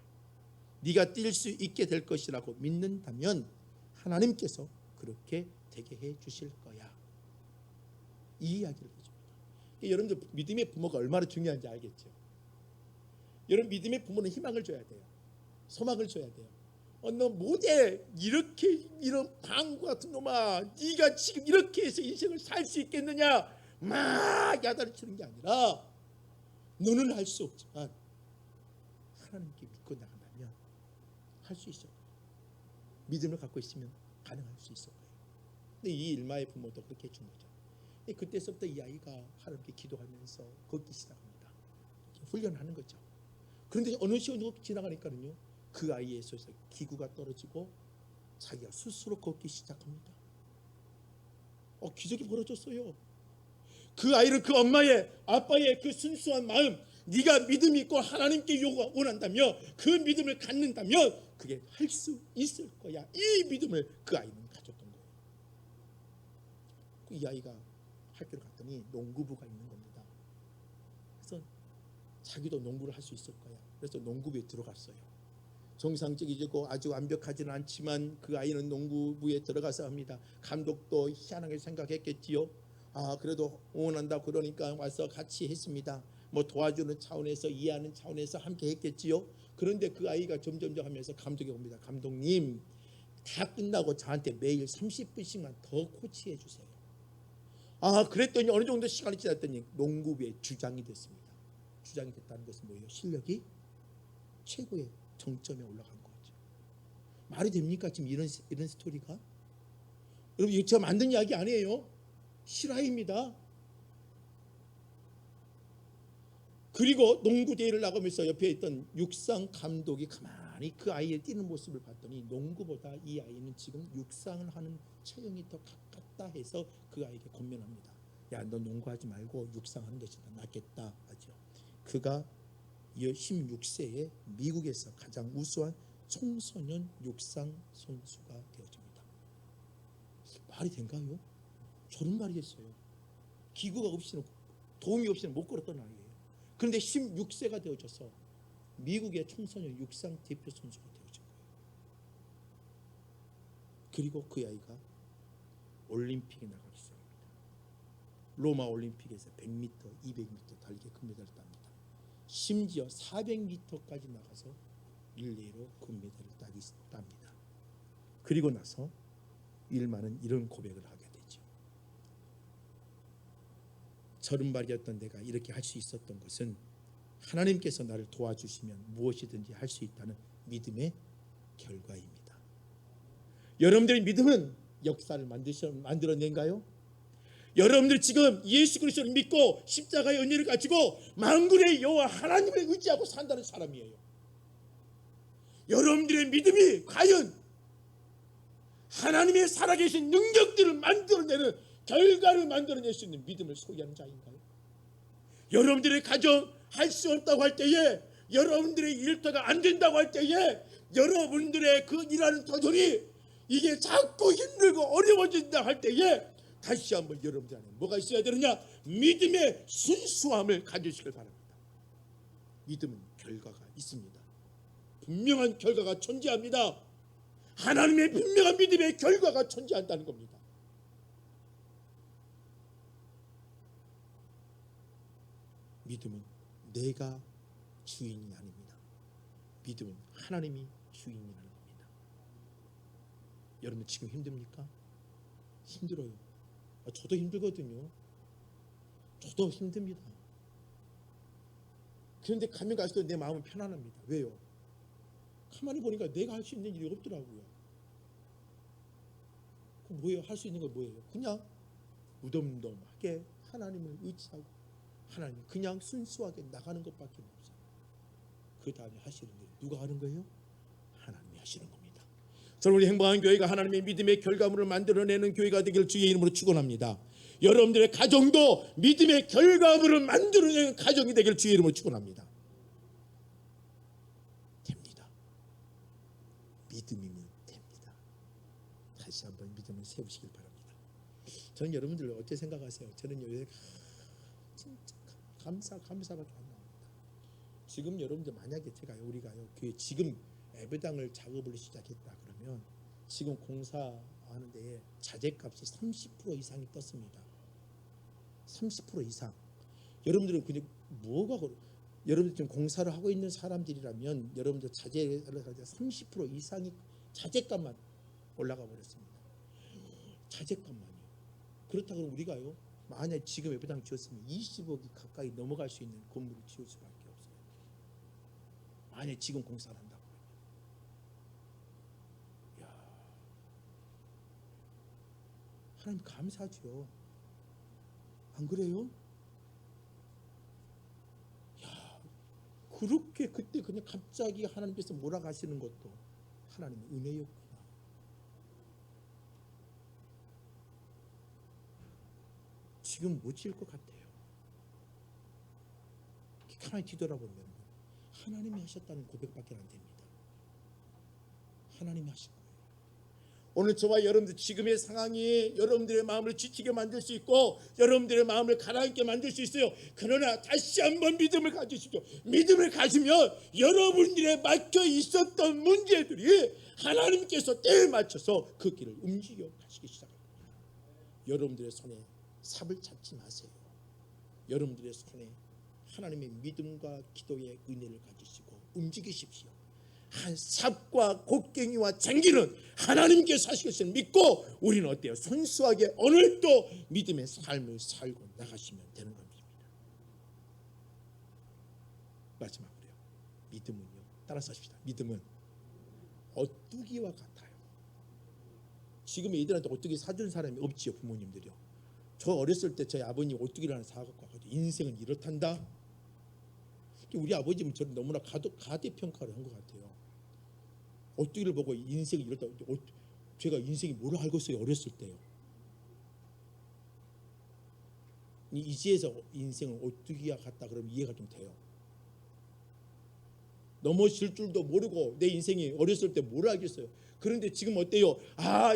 네가 뛸 수 있게 될 것이라고 믿는다면 하나님께서 그렇게 되게 해 주실 거야. 이 이야기를 해줍니다. 여러분들 믿음의 부모가 얼마나 중요한지 알겠죠? 여러분 믿음의 부모는 희망을 줘야 돼요. 소망을 줘야 돼요. 너 못해, 이렇게 이런 방구 같은 놈아, 네가 지금 이렇게 해서 인생을 살 수 있겠느냐 막 야단을 치는 게 아니라, 너는 할 수 없지만 하나님께 믿고 나간다면 할 수 있어요. 믿음을 갖고 있으면 가능할 수 있을 거예요. 근데 이 일마의 부모도 그렇게 해준 거죠. 그때서부터 이 아이가 하나님께 기도하면서 걷기 시작합니다. 훈련하는 거죠. 그런데 어느 시간이 지나가니까는요, 그 아이의 손에서 기구가 떨어지고 자기가 스스로 걷기 시작합니다. 기적이 벌어졌어요. 그 아이를 그 엄마의 아빠의 그 순수한 마음, 네가 믿음 있고 하나님께 원한다며 그 믿음을 갖는다면 그게 할 수 있을 거야. 이 믿음을 그 아이는 가졌던 거예요. 이 아이가 학교를 갔더니 농구부가 있는 겁니다. 그래서 자기도 농구를 할 수 있을 거야. 그래서 농구부에 들어갔어요. 정상적이고 아주 완벽하지는 않지만 그 아이는 농구부에 들어가서 합니다. 감독도 희한하게 생각했겠지요. 그래도 응원한다 그러니까 와서 같이 했습니다. 뭐 도와주는 차원에서, 이해하는 차원에서 함께 했겠지요. 그런데 그 아이가 점점점 하면서 감독이 옵니다. 감독님, 다 끝나고 저한테 매일 30분씩만 더 코치해 주세요. 그랬더니 어느 정도 시간이 지났더니 농구부의 주장이 됐습니다. 주장이 됐다는 것은 뭐예요? 실력이 최고의 정점에 올라간 거죠. 말이 됩니까? 지금 이런 스토리가? 여러분, 이거 제가 만든 이야기 아니에요. 실화입니다. 그리고 농구 대회를 나가면서 옆에 있던 육상 감독이 가만히 그 아이의 뛰는 모습을 봤더니 농구보다 이 아이는 지금 육상을 하는 체형이 더 가깝다 해서 그 아이에게 권면합니다. 야, 너 농구하지 말고 육상하는 것이 더 낫겠다 하죠. 그가 16세에 미국에서 가장 우수한 청소년 육상 선수가 되어집니다. 말이 된가요? 저런 말이 했어요. 기구가 없이는, 도움이 없이는 못 걸었던 아이예요. 그런데 16세가 되어져서 미국의 청소년 육상 대표 선수가 되어진 거예요. 그리고 그 아이가 올림픽에 나가기 시작합니다. 로마 올림픽에서 100m, 200m 달리기에 금메달을 땁니다. 심지어 400m까지 나가서 릴레이로 금메달을 땁니다. 그리고 나서 일만은 이런 고백을 하게 되죠. 저른발이었던 내가 이렇게 할 수 있었던 것은 하나님께서 나를 도와주시면 무엇이든지 할 수 있다는 믿음의 결과입니다. 여러분들의 믿음은 역사를 만들어낸가요? 여러분들 지금 예수 그리스도를 믿고 십자가의 은혜를 가지고 만군의 여호와 하나님을 의지하고 산다는 사람이에요. 여러분들의 믿음이 과연 하나님의 살아계신 능력들을 만들어내는, 결과를 만들어낼 수 있는 믿음을 소유하는 자인가요? 여러분들의 가정 할 수 없다고 할 때에, 여러분들의 일터가 안 된다고 할 때에, 여러분들의 그 일하는 터전이 이게 자꾸 힘들고 어려워진다 할 때에 다시 한번 여러분들 안에 뭐가 있어야 되느냐? 믿음의 순수함을 가지시길 바랍니다. 믿음은 결과가 있습니다. 분명한 결과가 존재합니다. 하나님의 분명한 믿음의 결과가 존재한다는 겁니다. 믿음은 내가 주인이 아닙니다. 믿음은 하나님이 주인이라는 겁니다. 여러분 지금 힘듭니까? 힘들어요. 저도 힘들거든요. 저도 힘듭니다. 그런데 가면 갈수록 내 마음은 편안합니다. 왜요? 가만히 보니까 내가 할 수 있는 일이 없더라고요. 그럼 뭐예요? 할 수 있는 건 뭐예요? 그냥 무덤덤하게 하나님을 의지하고 하나님 그냥 순수하게 나가는 것밖에 없어요. 그 다음에 하시는 일 누가 하는 거예요? 하나님이 하시는 겁니다. 저는 우리 행복한 교회가 하나님의 믿음의 결과물을 만들어내는 교회가 되길 주의 이름으로 축원합니다. 여러분들의 가정도 믿음의 결과물을 만들어내는 가정이 되길 주의 이름으로 축원합니다. 됩니다. 믿음이면 됩니다. 다시 한번 믿음을 세우시길 바랍니다. 저는 여러분들 어떻게 생각하세요? 저는 요새 진짜 감사밖에 안 나옵니다. 지금 여러분들 만약에 우리가요 교회 지금 예배당을 작업을 시작했다 그러면 지금 공사하는 데에 자재값이 30% 이상이 떴습니다. 30% 이상. 여러분들은 그냥 여러분들 지금 공사를 하고 있는 사람들이라면 여러분들 자재를 30% 이상이 자재값만 올라가 버렸습니다. 자재값만요. 그렇다 그러면 우리가요 만약 지금 예배당 지었으면 20억이 가까이 넘어갈 수 있는 건물을 지을 수밖에 없어요. 만약 지금 공사를 한다고 그러면. 하나님 감사하죠. 안 그래요? 그렇게 그때 그냥 갑자기 하나님께서 몰아가시는 것도 하나님의 은혜였구나. 지금 못 지을 것 같아요. 가만히 뒤돌아보면 하나님이 하셨다는 고백밖에 안 됩니다. 하나님이 하신 거예요. 오늘 저와 여러분들 지금의 상황이 여러분들의 마음을 지치게 만들 수 있고 여러분들의 마음을 가라앉게 만들 수 있어요. 그러나 다시 한번 믿음을 가지시죠. 믿음을 가지면 여러분들의 막혀 있었던 문제들이 하나님께서 때에 맞춰서 그 길을 움직여 가시기 시작합니다. 여러분들의 손에 삽을 잡지 마세요. 여러분들의 손에 하나님의 믿음과 기도의 은혜를 가지시고 움직이십시오. 한 삽과 곡괭이와 장기는 하나님께서 하실 것을 믿고 우리는 어때요? 순수하게 오늘도 믿음의 삶을 살고 나가시면 되는 겁니다. 마지막으로요. 믿음은요. 따라서 하십시다. 믿음은 오뚜기와 같아요. 지금 애들한테 오뚜기 사준 사람이 없지요. 부모님들이요. 저 어렸을 때 저희 아버님 오뚜기를 하나 사갖고 와가지고 인생은 이렇단다. 우리 아버지는 저를 너무나 가대평가를 한 것 같아요. 오뚜기를 보고 인생이 이렇다. 제가 인생이 뭘 알겠어요. 어렸을 때요. 이제서 인생은 오뚜기와 같다 그러면 이해가 좀 돼요. 넘어질 줄도 모르고 내 인생이 어렸을 때 뭘 알겠어요. 그런데 지금 어때요?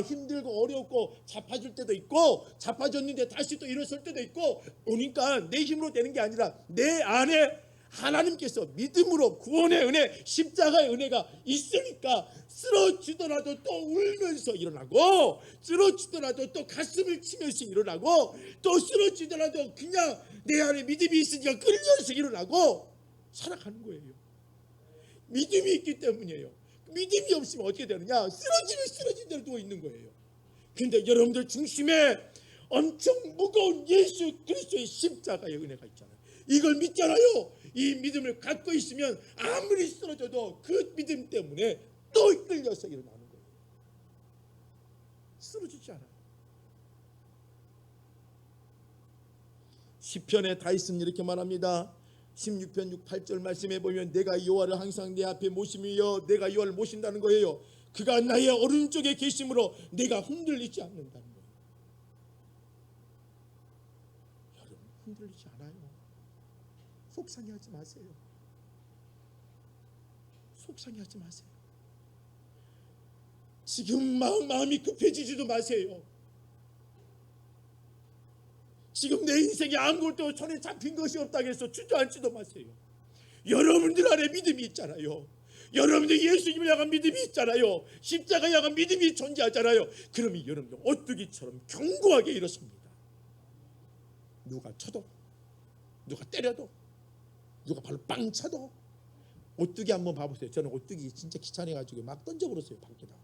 힘들고 어렵고 자빠질 때도 있고 자빠졌는데 다시 또 일어설 때도 있고 그러니까 내 힘으로 되는 게 아니라 내 안에 하나님께서 믿음으로 구원의 은혜, 십자가의 은혜가 있으니까 쓰러지더라도 또 울면서 일어나고 쓰러지더라도 또 가슴을 치면서 일어나고 또 쓰러지더라도 그냥 내 안에 믿음이 있으니까 끌려서 일어나고 살아가는 거예요. 믿음이 있기 때문이에요. 믿음이 없으면 어떻게 되느냐? 쓰러지면 쓰러진 대로 누워 있는 거예요. 근데 여러분들 중심에 엄청 무거운 예수 그리스도의 십자가의 은혜가 있잖아요. 이걸 믿잖아요. 이 믿음을 갖고 있으면 아무리 쓰러져도 그 믿음 때문에 또 이끌려서 일어나는 거예요. 쓰러지지 않아요. 시편에 다윗은 이렇게 말합니다. 16편 6, 8절 말씀해 보면 내가 여호와를 항상 내 앞에 모심이여 내가 여호와를 모신다는 거예요. 그가 나의 오른쪽에 계심으로 내가 흔들리지 않는다는 거예요. 여러분 흔들리지 않아요. 속상해하지 마세요. 속상해하지 마세요. 지금 마음이 급해지지도 마세요. 지금 내 인생에 아무것도 손에 잡힌 것이 없다고 해서 주저앉지도 마세요. 여러분들 안에 믿음이 있잖아요. 여러분들 예수님을 향한 믿음이 있잖아요. 십자가에 향한 믿음이 존재하잖아요. 그러면 여러분들 오뚜기처럼 견고하게 일어섭니다. 누가 쳐도 누가 때려도 누가 발로 빵 쳐도 오뚜기 한번 봐보세요. 저는 오뚜기 진짜 귀찮아가지고 막 던져버렸어요. 밖에다.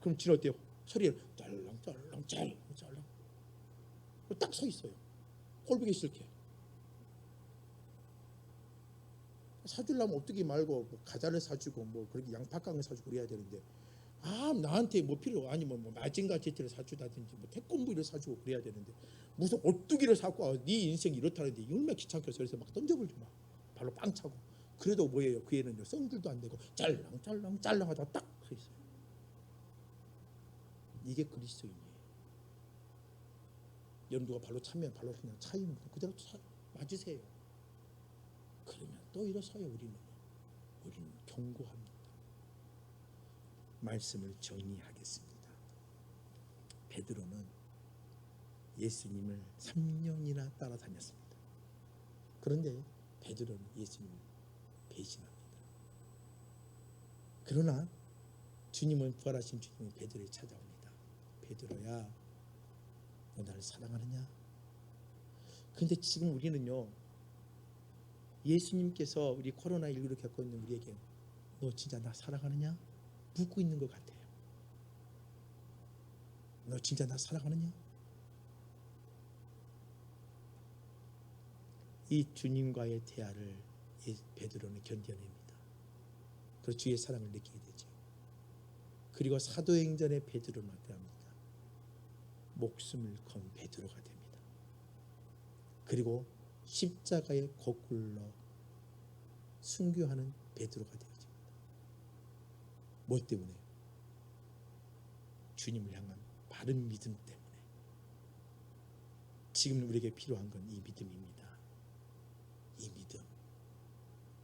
그럼 지는 어때요? 소리를 짤랑짤랑 짤랑짤랑 딱 서 있어요. 꼴보기 싫게. 사주려면 오뚜기 말고 뭐 과자를 사주고 뭐 그렇게 양파깡을 사주고 그래야 되는데 나한테 뭐 필요 아니면 뭐 마징가 제트를 사주다든지 뭐 태권브이를 사주고 그래야 되는데 무슨 오뚜기를 사고 네 인생이 이렇다는데 얼마나 귀찮겠어. 그래서 막 던져버리지 마. 발로 빵 차고. 그래도 뭐예요? 그 애는 성질도 안 되고 짤랑짤랑 하다가 딱 서 있어요. 이게 그리스도인이에요. 여러분 누가 발로 차면 발로 그냥 차이면 그대로 맞으세요. 그러면 또 일어서요. 우리는 견고합니다. 말씀을 정리하겠습니다. 베드로는 예수님을 3년이나 따라다녔습니다. 그런데 베드로는 예수님을 배신합니다. 그러나 주님은 부활하신 주님은 베드로를 찾아옵니다. 베드로야, 너 나를 사랑하느냐? 근데 지금 우리는요, 예수님께서 우리 코로나19를 겪고 있는 우리에게 너 진짜 나 사랑하느냐? 묻고 있는 것 같아요. 너 진짜 나 사랑하느냐? 이 주님과의 대화를 베드로는 견뎌냅니다. 그리고 주의 사랑을 느끼게 되죠. 그리고 사도행전의 베드로는 어떠합니까? 목숨을 건 베드로가 됩니다. 그리고 십자가에 거꾸로 순교하는 베드로가 되어집니다. 뭐 때문에? 주님을 향한 바른 믿음 때문에. 지금 우리에게 필요한 건 이 믿음입니다. 이 믿음.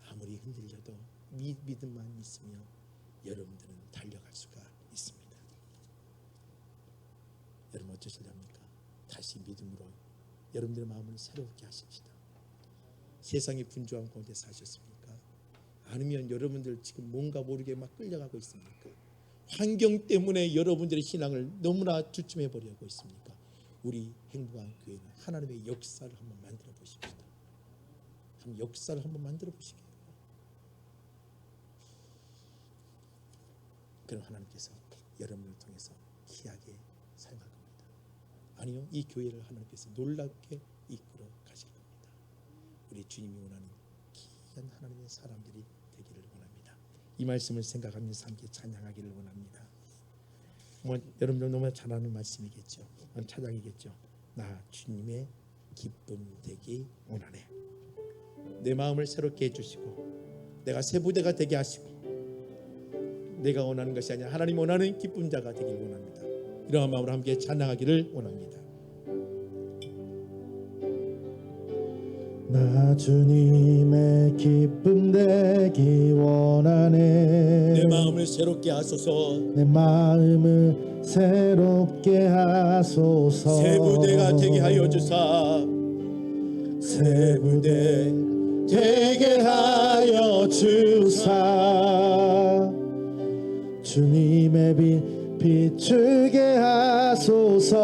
아무리 흔들려도 이 믿음만 있으면 여러분들은 달려갈 수가 있습니다. 여러분 어쩌실랍니까? 다시 믿음으로 여러분들의 마음을 새롭게 하십시다. 세상이 분주한 가운데 사셨습니까? 아니면 여러분들 지금 뭔가 모르게 막 끌려가고 있습니까? 환경 때문에 여러분들의 신앙을 너무나 주춤해 버리고 있습니까? 우리 행복한 교회는 하나님의 역사를 한번 만들어 보십시다. 한번 역사를 한번 만들어 보시게요. 그럼 하나님께서 여러분을 통해서 귀하게 사용할 겁니다. 아니요, 이 교회를 하나님께서 놀랍게 이끌어 가실 겁니다. 우리 주님이 원하는 귀한 하나님의 사람들이 되기를 원합니다. 이 말씀을 생각하면서 함께 찬양하기를 원합니다. 뭐 여러분들 너무 잘 아는 말씀이겠죠. 찬양이겠죠. 나 주님의 기쁨 되기 원하네. 내 마음을 새롭게 해주시고 내가 새 부대가 되게 하시고 내가 원하는 것이 아니라 하나님 원하는 기쁨 자가 되기를 원합니다. 이러한 마음으로 함께 찬양하기를 원합니다. 나 주님의 기쁨 되기 원하네. 내 마음을 새롭게 하소서. 내 마음을 새롭게 하소서. 새 부대가 되게 하여 주사. 새 부대 되게 하여 주사. 주님의 빛 비추게 하소서.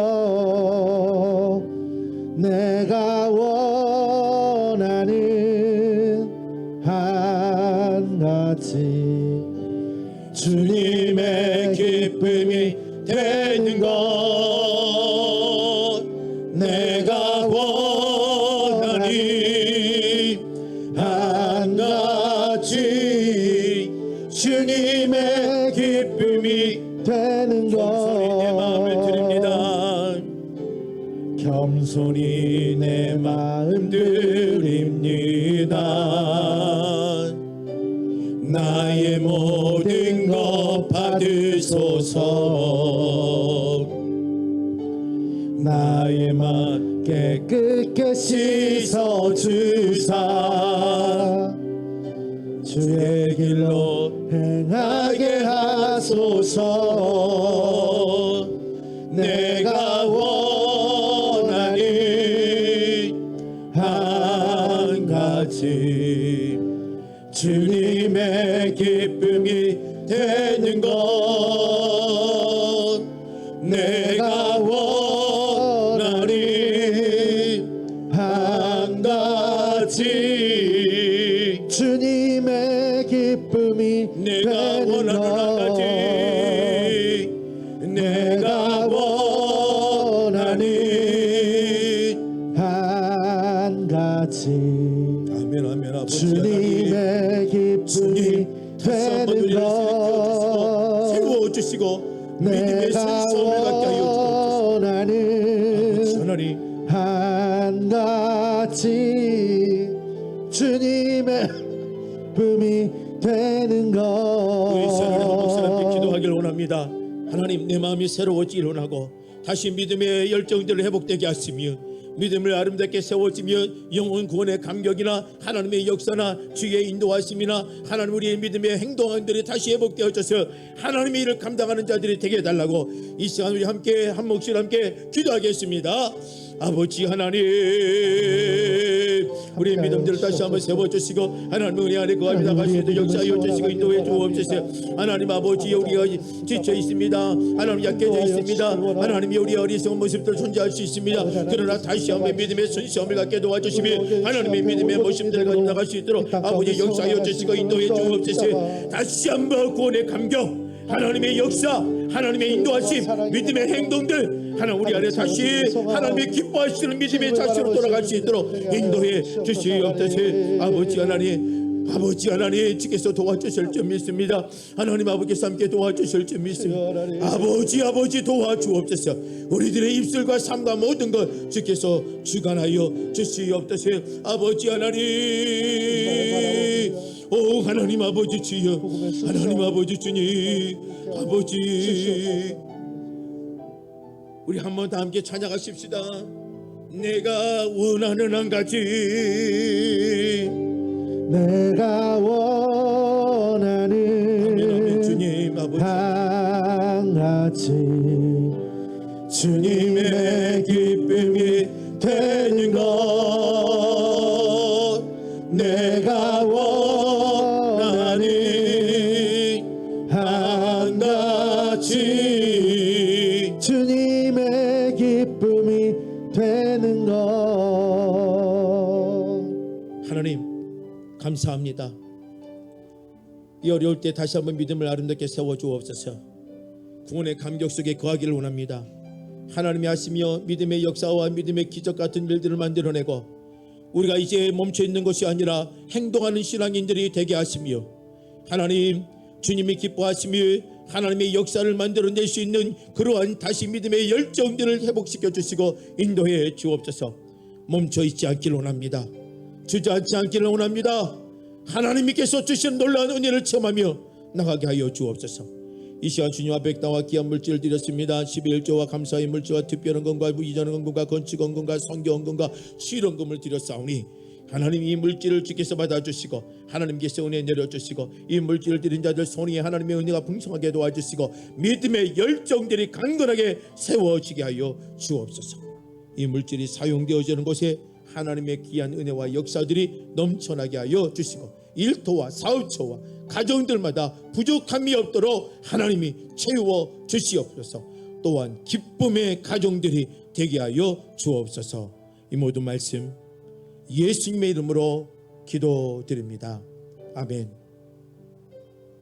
내가 원하는 한 가지 주님의 기쁨이 되는 것 내가 원하니 한 가지 주님의 기쁨이 되는 겸손히 내 마음을 드립니다. 겸손히 내 마음 드립니다. 나의 모든 것 받으소서. 나의 맘 깨끗게 씻어주사. 주의 길로 행하게 하소서. 내가 원하는 한 가지 주님의 기쁨이 되는 것 내가 원하는 한 가지 주님의 기쁨이 내가 되는 원하는 한 가지 내가 원하는 한 가지 아멘 아멘 아버지 주님의 기쁨이 되는 것 세워주시고 믿음의 내가 신성을 갖게 하여 원하는 주옵소서. 하나님 한 가지 주님의 기쁨이 되는 우리 사랑하는 목사님께 것 기도하기를 원합니다. 하나님 내 마음이 새로워지기를 원하고 다시 믿음의 열정들을 회복되게 하시며 믿음을 아름답게 세워지며 영혼 구원의 감격이나 하나님의 역사나 주의 인도하심이나 하나님 우리의 믿음의 행동들이 다시 회복되어져서 하나님의 일을 감당하는 자들이 되게 해달라고 이 시간 우리 함께 한 몫을 함께 기도하겠습니다. 아버지 하나님 우리의 믿음들을 다시 한번 세워주시고 하나님 은혜 안에 거합니다 가시도 역사하여 주시고 인도해 주옵소서. 하나님 아버지 우리가 지쳐 있습니다. 하나님 약해져 있습니다. 하나님이 우리의 어리석은 모습들 존재할 수 있습니다. 그러나 다시 한번 믿음의 순수함을 갖게 도와주시며 하나님의 믿음의 모습들을 가지고 나갈 수 있도록 아버지 역사하여 주시고 인도해 주옵소서. 다시 한번 구원의 감격 하나님의 역사 하나님의 인도하심 믿음의 행동들 하나님 우리 안에 다시 하나님의 기뻐하시는 믿음의 자세로 돌아갈 수 있도록 인도해 주시옵소서. 아버지 하나님 아버지 하나님 주께서 도와주실 줄 믿습니다. 하나님 아버지께서 함께 도와주실 줄 믿습니다. 아버지 도와주옵소서. 우리들의 입술과 삶과 모든 것 주께서 주관하여 주시옵소서. 아버지 하나님, 오 하나님 아버지 주여, 하나님 아버지 주님, 아버지 우리 한 번 다 함께 찬양하십시다. 내가 원하는 한 가지, 내가 원하는 주님 아버지 한 가지 주님의 기쁨이 되는 것, 내가 원하는 한 가지 주님의 기쁨이 되는 것. 하나님 감사합니다. 이 어려울 때 다시 한번 믿음을 아름답게 세워주옵소서. 구원의 감격 속에 거하기를 원합니다. 하나님이 하시며 믿음의 역사와 믿음의 기적 같은 일들을 만들어내고 우리가 이제 멈춰있는 것이 아니라 행동하는 신앙인들이 되게 하시며 하나님 주님이 기뻐하시며 하나님의 역사를 만들어낼 수 있는 그러한 다시 믿음의 열정들을 회복시켜 주시고 인도해 주옵소서. 멈춰있지 않기를 원합니다. 주저앉지 않기를 원합니다. 하나님께서 주신 놀라운 은혜를 체험하며 나가게 하여 주옵소서. 이 시간 주님 앞에 나와 귀한 물질을 드렸습니다. 11조와 감사의 물질과 특별한 건과 이전한 건과 건축 헌금과 성경 헌금과 실헌금을 드렸사오니 하나님 이 물질을 주께서 받아주시고 하나님께서 은혜 내려주시고 이 물질을 드린 자들 손에 하나님의 은혜가 풍성하게 도와주시고 믿음의 열정들이 강건하게 세워지게 하여 주옵소서. 이 물질이 사용되어지는 곳에 하나님의 귀한 은혜와 역사들이 넘쳐나게 하여 주시고 일터와 사업처와 가정들마다 부족함이 없도록 하나님이 채워 주시옵소서. 또한 기쁨의 가정들이 되게 하여 주옵소서. 이 모든 말씀 예수님의 이름으로 기도드립니다. 아멘.